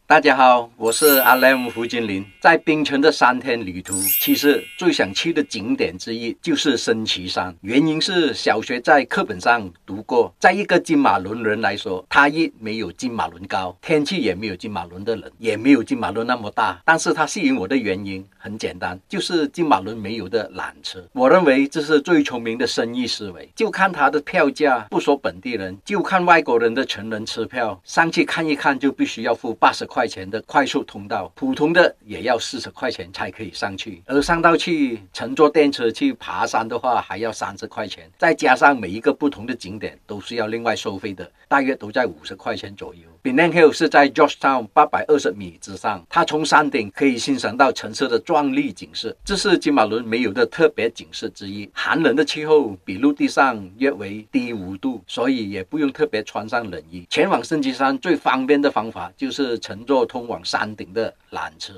大家好，我是阿 Lam 胡金林。在槟城的3天旅途，其实最想去的景点之一就是升旗山。原因是小学在课本上读过，在一个金马伦人来说，它一没有金马伦高，天气也没有金马伦的冷，也没有金马伦那么大。但是它吸引我的原因很简单，就是金马伦没有的缆车。我认为这是最聪明的生意思维。就看它的票价，不说本地人，就看外国人的成人车票，上去看一看就必须要付80块钱的快速通道，普通的也要40块钱才可以上去，而上到去乘坐电车去爬山的话还要30块钱，再加上每一个不同的景点都是要另外收费的，大约都在50块钱左右。Penang Hill 是在 Georgetown 820米之上，它从山顶可以欣赏到城市的壮丽景色，这是金马伦没有的特别景色之一。寒冷的气候比陆地上约为低5度，所以也不用特别穿上冷衣。前往升旗山最方便的方法就是乘坐通往山顶的缆车。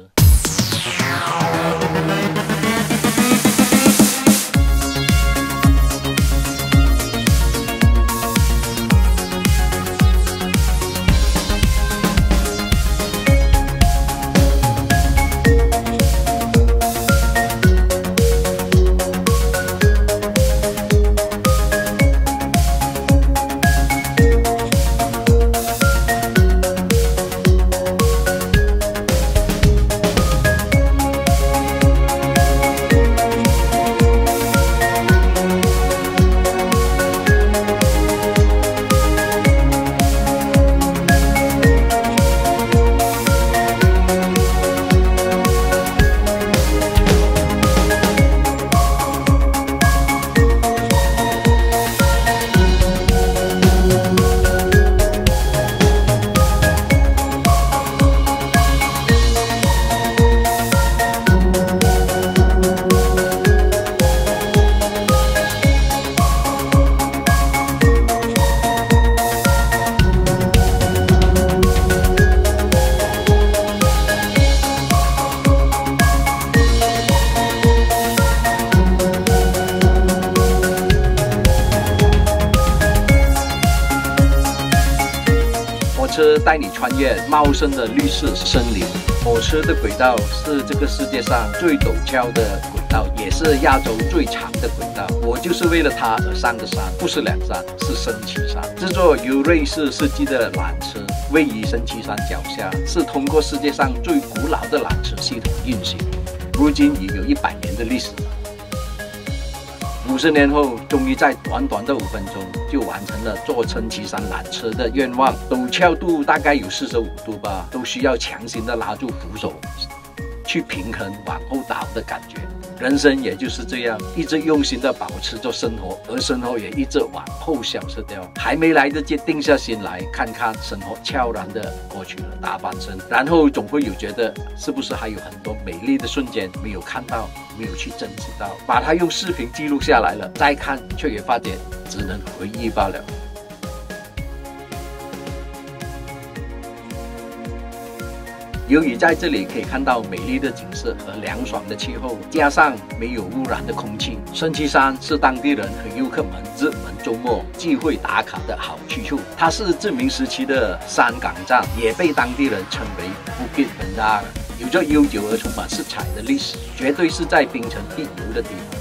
火车带你穿越茂盛的绿色森林。火车的轨道是这个世界上最陡峭的轨道，也是亚洲最长的轨道。我就是为了它而上的山，不是2山，是升旗山。这座由瑞士设计的缆车位于升旗山脚下，是通过世界上最古老的缆车系统运行，如今已有100年的历史了。50年后，终于在短短的5分钟就完成了坐升旗山缆车的愿望。陡峭度大概有45度吧，都需要强行的拉住扶手，去平衡往后倒的感觉。人生也就是这样，一直用心的保持着生活，而生活也一直往后消失掉。还没来得及定下心来看看，生活悄然的过去了大半生，然后总会有觉得是不是还有很多美丽的瞬间没有看到，没有去珍惜到，把它用视频记录下来了，再看却也发觉只能回忆罢了。由于在这里可以看到美丽的景色和凉爽的气候，加上没有污染的空气，升旗山是当地人和游客们热门周末聚会打卡的好去处。它是殖民时期的山岗站，也被当地人称为 Bukit Bendera， 有着悠久而充满色彩的历史，绝对是在槟城必游的地方。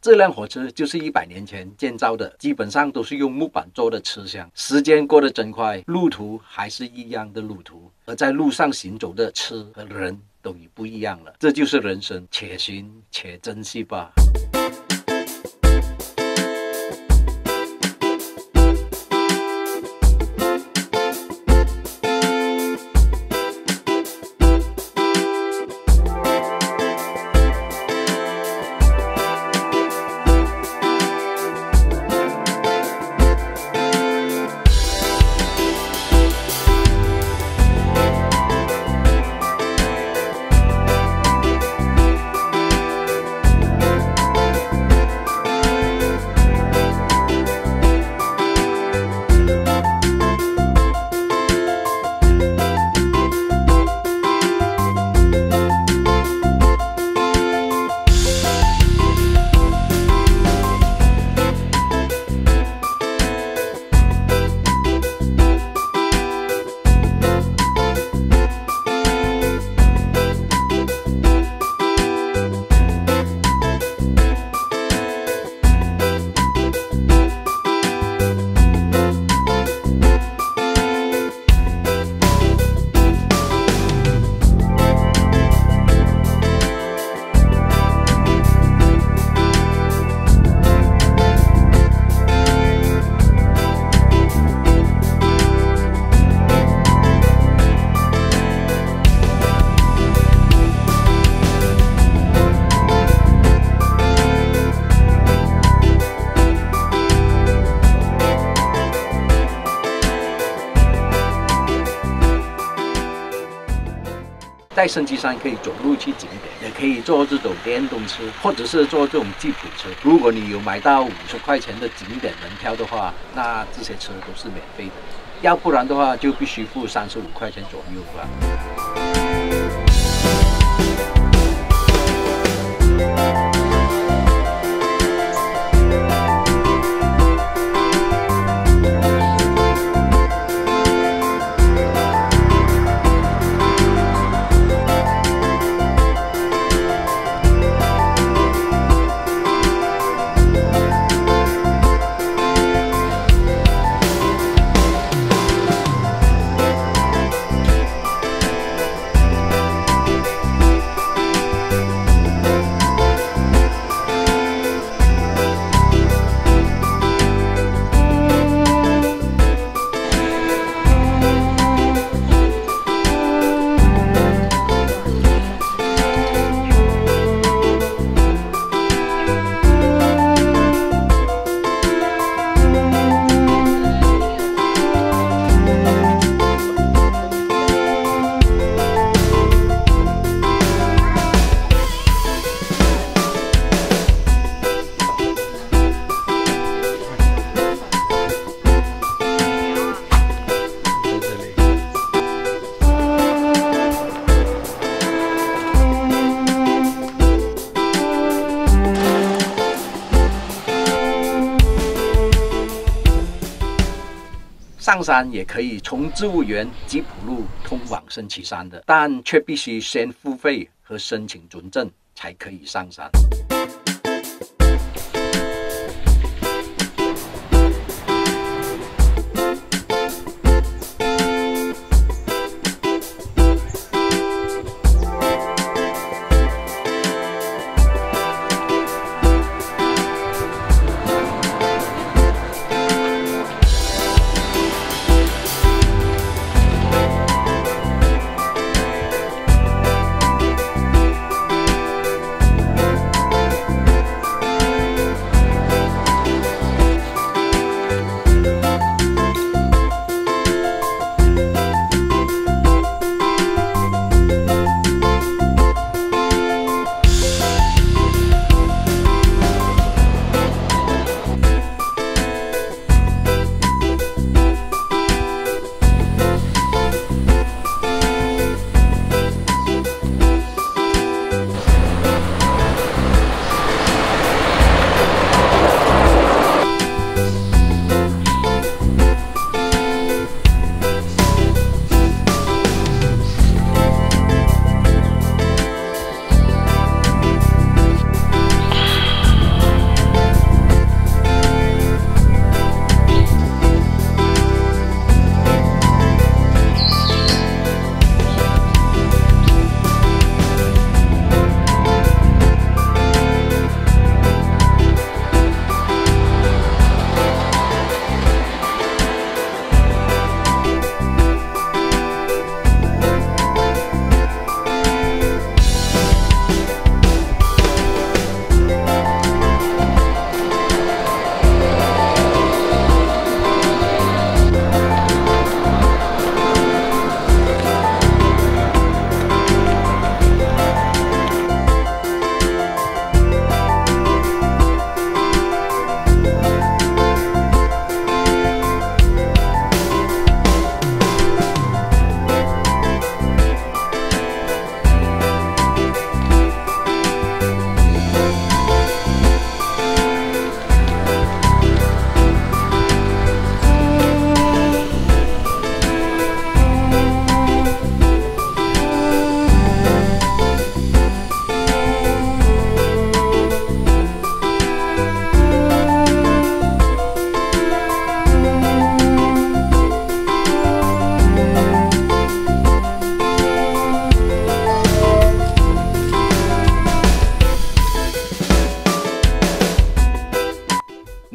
这辆火车就是100年前建造的，基本上都是用木板做的车厢。时间过得真快，路途还是一样的路途，而在路上行走的车和人都已不一样了。这就是人生，且行且珍惜吧。在升旗山可以走路去景点，也可以坐这种电动车，或者是坐这种吉普车。如果你有买到50块钱的景点门票的话，那这些车都是免费的。要不然的话，就必须付35块钱左右吧。上山也可以从植物园吉普路通往升旗山的，但却必须先付费和申请准证才可以上山。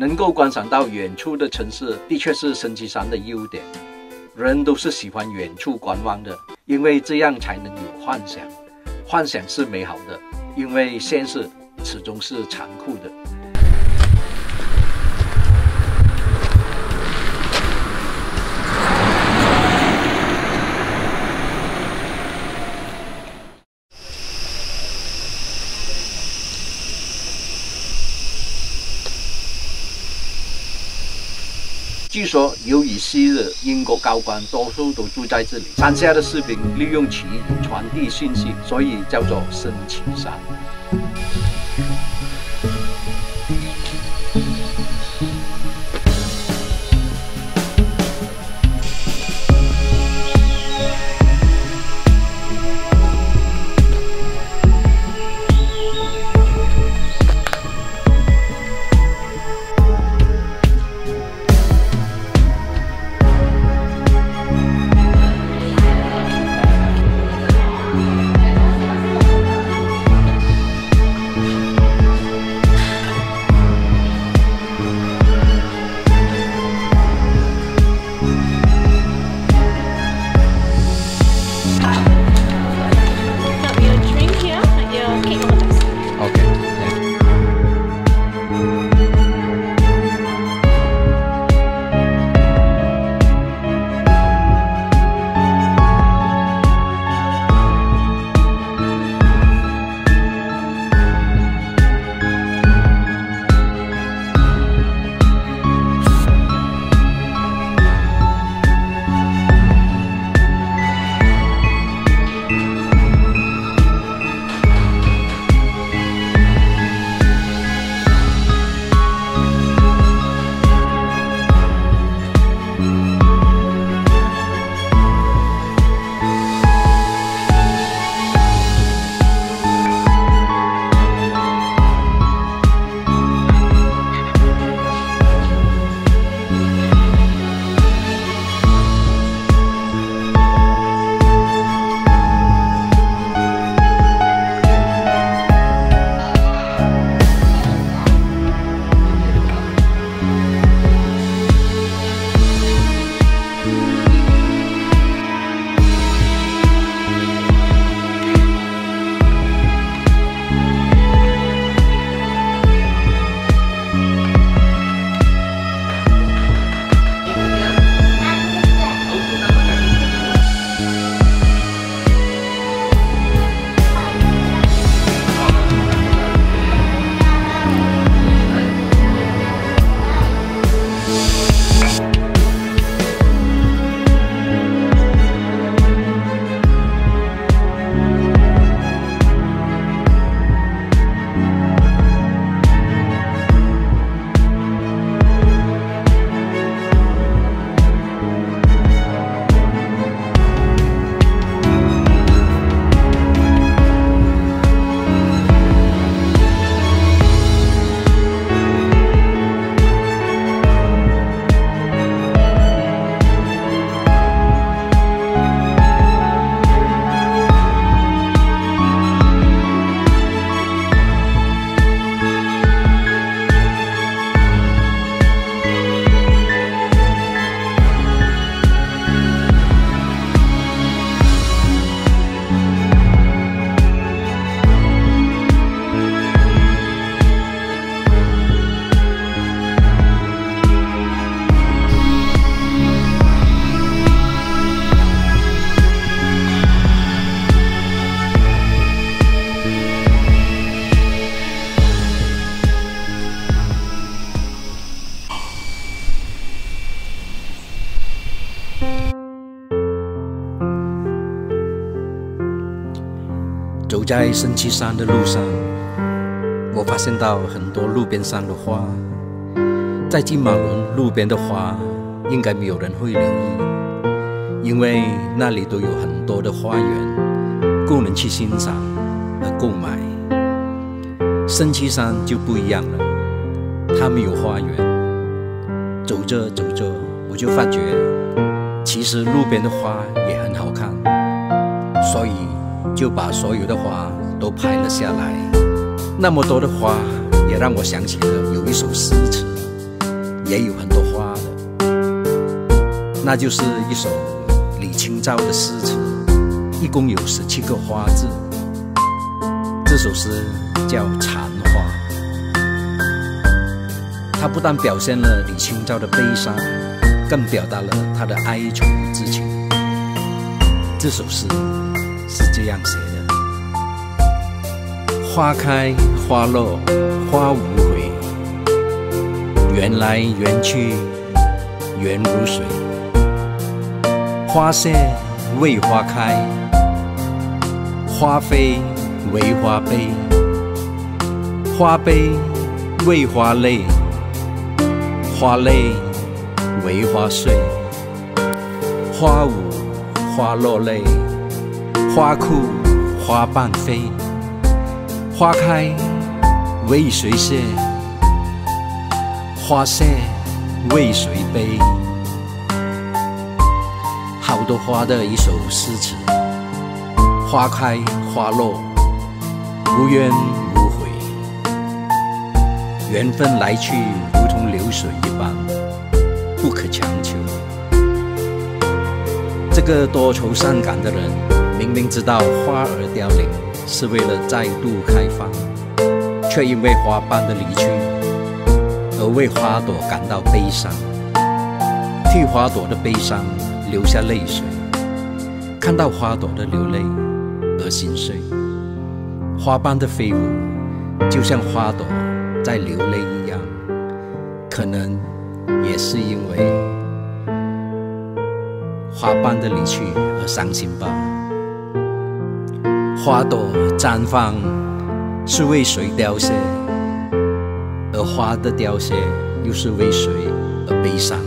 能够观赏到远处的城市，的确是升旗山的优点。人都是喜欢远处观望的，因为这样才能有幻想。幻想是美好的，因为现实始终是残酷的。据说，由于昔日英国高官多数都住在这里，山下的士兵利用旗语传递信息，所以叫做升旗山。走在升旗山的路上，我发现到很多路边上的花。在金马仑路边的花，应该没有人会留意，因为那里都有很多的花园，供人去欣赏和购买。升旗山就不一样了，它没有花园。走着走着，我就发觉，其实路边的花也很好看，所以就把所有的花都拍了下来。那么多的花，也让我想起了有一首诗词：也有很多花的，那就是一首李清照的诗词，一共有17个花字。这首诗叫《残花》，它不但表现了李清照的悲伤，更表达了她的哀愁之情。这首诗是这样写的：花开花落花无悔，缘来缘去缘如水。花谢为花开，花飞为花悲。花悲为花泪，花泪为花碎。花舞花落泪，花枯花瓣飞。花开为谁谢，花谢为谁悲。好多花的一首诗词，花开花落无怨无悔，缘分来去如同流水一般，不可强求。这个多愁善感的人，明明知道花儿凋零是为了再度开放，却因为花瓣的离去而为花朵感到悲伤，替花朵的悲伤流下泪水，看到花朵的流泪而心碎。花瓣的飞舞就像花朵在流泪一样，可能也是因为花瓣的离去而伤心吧。花朵绽放是为谁凋谢，而花的凋谢又是为谁而悲伤呢？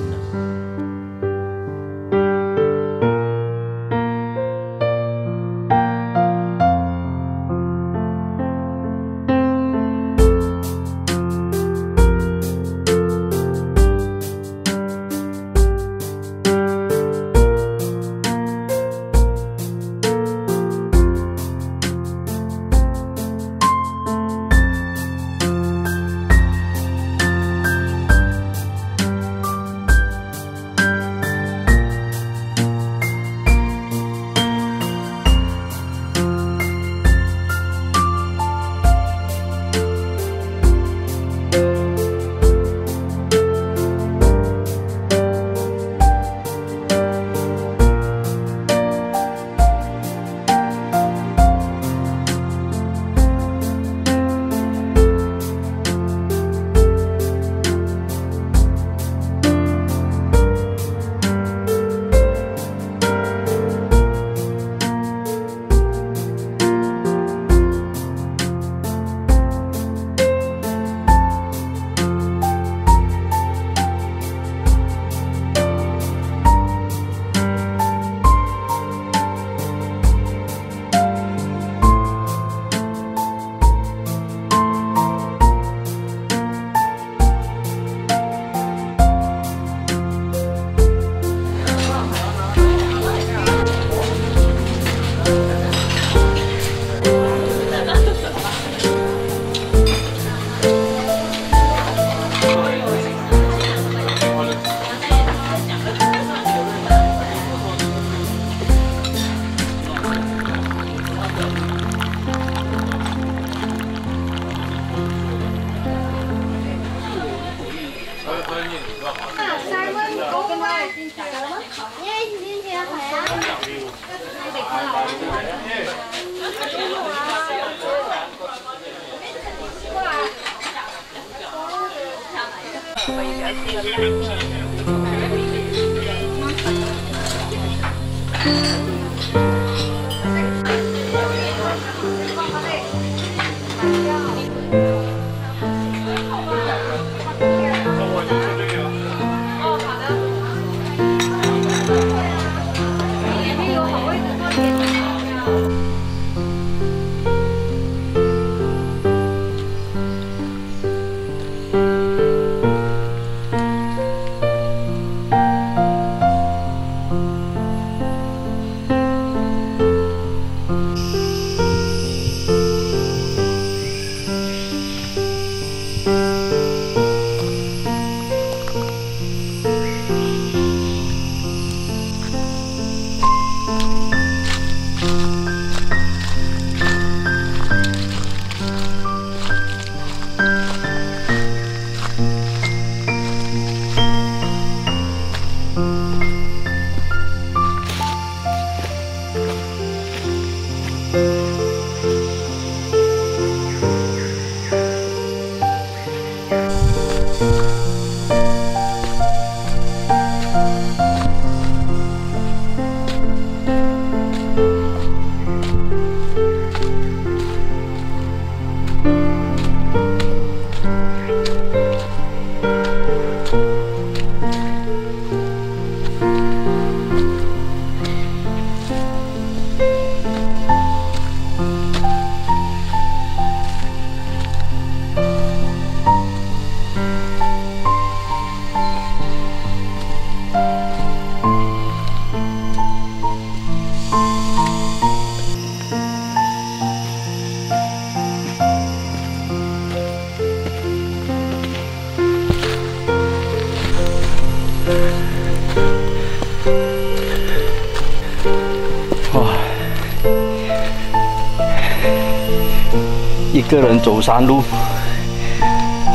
个人走山路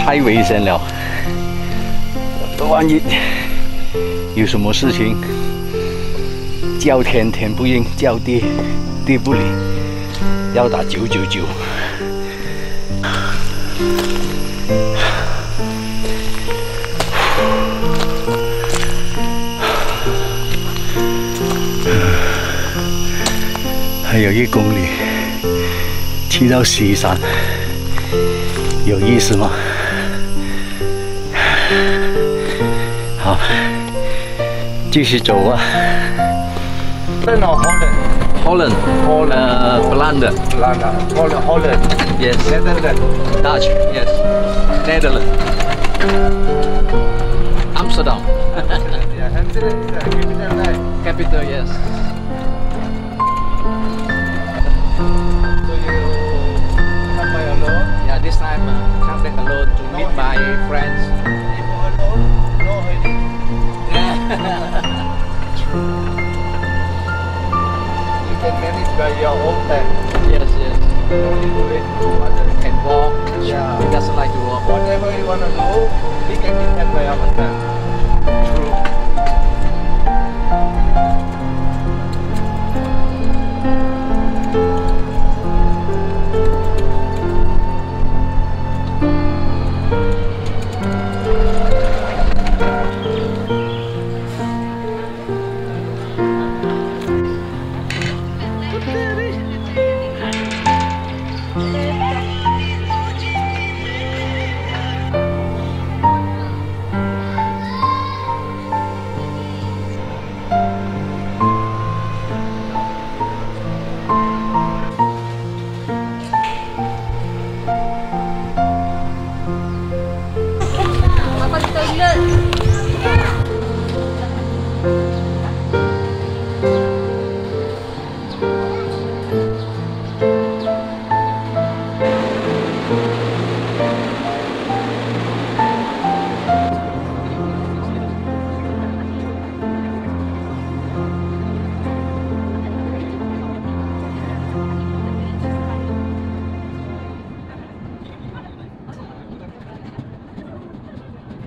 太危险了，万一有什么事情，叫天天不应，叫地地不理，要打999。还有1公里，去到西山，有意思吗？好，继续走啊。Holland, Belanda. Holland. Yes. Netherlands. Dutch. Yes. Netherlands. Amsterdam. Yeah, Amsterdam is the capital, right? Capital. Yes. So you come by alone? Yeah. This time coming alone to meet my friends. If alone, no hiding. You can manage by your own time. Yes. Yes. No need to wait to others. Can walk. Yeah. He doesn't like to walk. Whatever you want to do, we can decide by ourselves. True.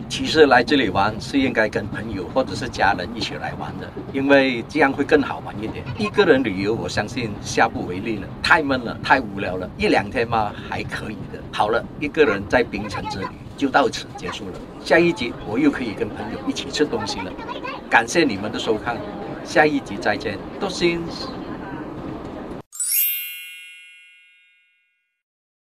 其实来这里玩是应该跟朋友或者是家人一起来玩的，因为这样会更好玩一点。一个人旅游，我相信下不为例了，太闷了，太无聊了。1-2天嘛还可以的。好了，一个人在槟城之旅就到此结束了。下一集我又可以跟朋友一起吃东西了。感谢你们的收看，下一集再见，多谢。